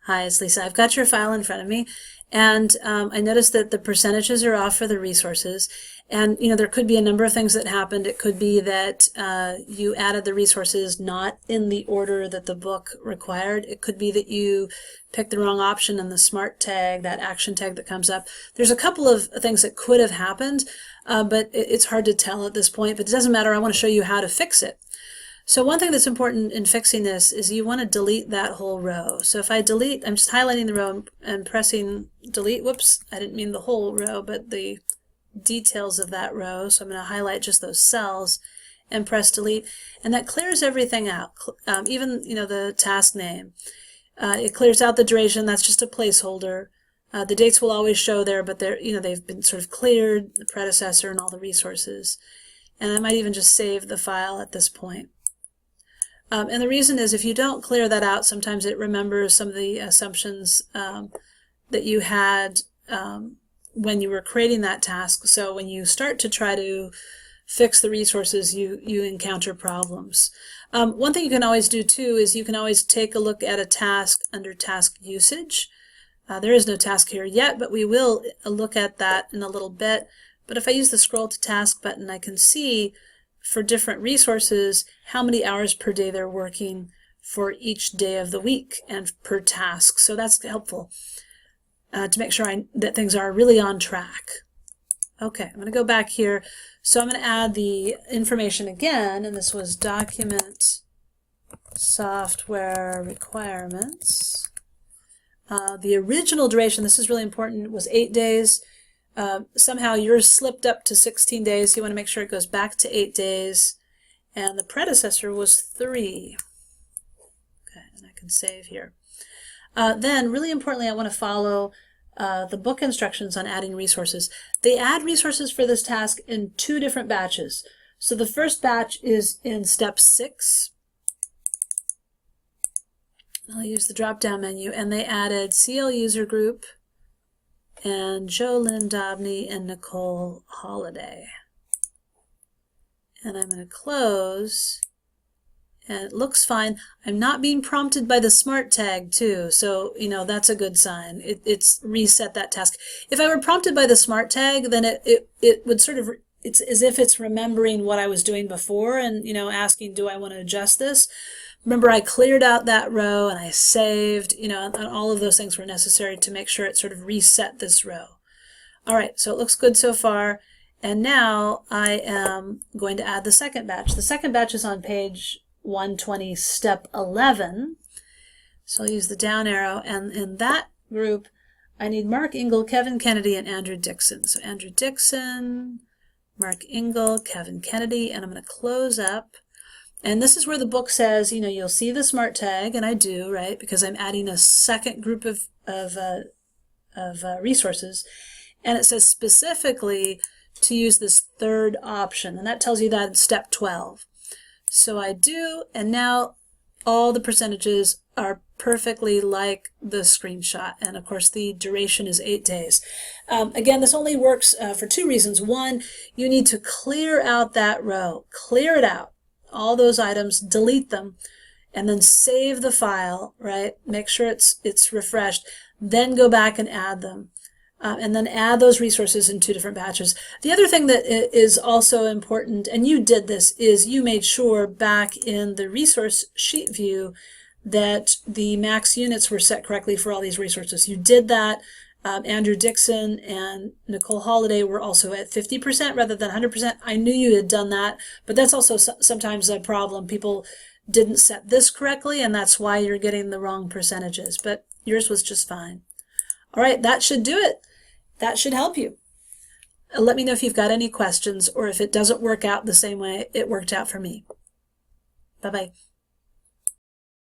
Hi, it's Lisa. I've got your file in front of me, and I noticed that the percentages are off for the resources. And there could be a number of things that happened. It could be that you added the resources not in the order that the book required. It could be that you picked the wrong option in the SMART tag, that action tag that comes up. There's a couple of things that could have happened, but it's hard to tell at this point. But it doesn't matter. I want to show you how to fix it. So one thing that's important in fixing this is you want to delete that whole row. So if I delete, I'm just highlighting the row and pressing delete. Whoops, I didn't mean the whole row, but the details of that row. So I'm going to highlight just those cells and press delete. And that clears everything out, even the task name. It clears out the duration. That's just a placeholder. The dates will always show there, but they've been sort of cleared, the predecessor and all the resources. And I might even just save the file at this point. And the reason is if you don't clear that out, sometimes it remembers some of the assumptions that you had when you were creating that task. So when you start to try to fix the resources, you encounter problems. One thing you can always do too is you can always take a look at a task under task usage. There is no task here yet, but we will look at that in a little bit. But if I use the scroll to task button, I can see for different resources how many hours per day they're working for each day of the week and per task. So that's helpful to make sure that things are really on track. Okay, I'm going to go back here. So I'm going to add the information again, and this was document software requirements. The original duration, this is really important, was 8 days. Somehow yours slipped up to 16 days. You want to make sure it goes back to 8 days. And the predecessor was 3. Okay, and I can save here. Then, really importantly, I want to follow the book instructions on adding resources. They add resources for this task in 2 different batches. So the first batch is in step 6. I'll use the drop-down menu, and they added CL user group and Jolynn Dobney and Nicole Holiday. And I'm going to close, and it looks fine. I'm not being prompted by the SMART tag too, so that's a good sign. It's reset that task. If I were prompted by the SMART tag, then it would sort of, it's as if it's remembering what I was doing before and asking, do I want to adjust this? Remember, I cleared out that row and I saved, and all of those things were necessary to make sure it sort of reset this row. All right, so it looks good so far. And now I am going to add the second batch. The second batch is on page 120, step 11. So I'll use the down arrow. And in that group, I need Mark Engel, Kevin Kennedy, and Andrew Dixon. So Andrew Dixon, Mark Engel, Kevin Kennedy, and I'm going to close up. And this is where the book says, you'll see the SMART tag, and I do, right, because I'm adding a second group of resources. And it says specifically to use this third option, and that tells you that in step 12. So I do, and now all the percentages are perfectly like the screenshot, and of course the duration is 8 days. Again, this only works for 2 reasons. One, you need to clear out that row, clear it out. All those items, delete them, and then save the file, right? Make sure it's refreshed, then go back and add them, and then add those resources in 2 different batches. The other thing that is also important, and you did this, is you made sure back in the resource sheet view that the max units were set correctly for all these resources. You did that. Andrew Dixon and Nicole Holiday were also at 50% rather than 100%. I knew you had done that, but that's also sometimes a problem. People didn't set this correctly, and that's why you're getting the wrong percentages, but yours was just fine. All right, that should do it. That should help you. Let me know if you've got any questions or if it doesn't work out the same way it worked out for me. Bye-bye.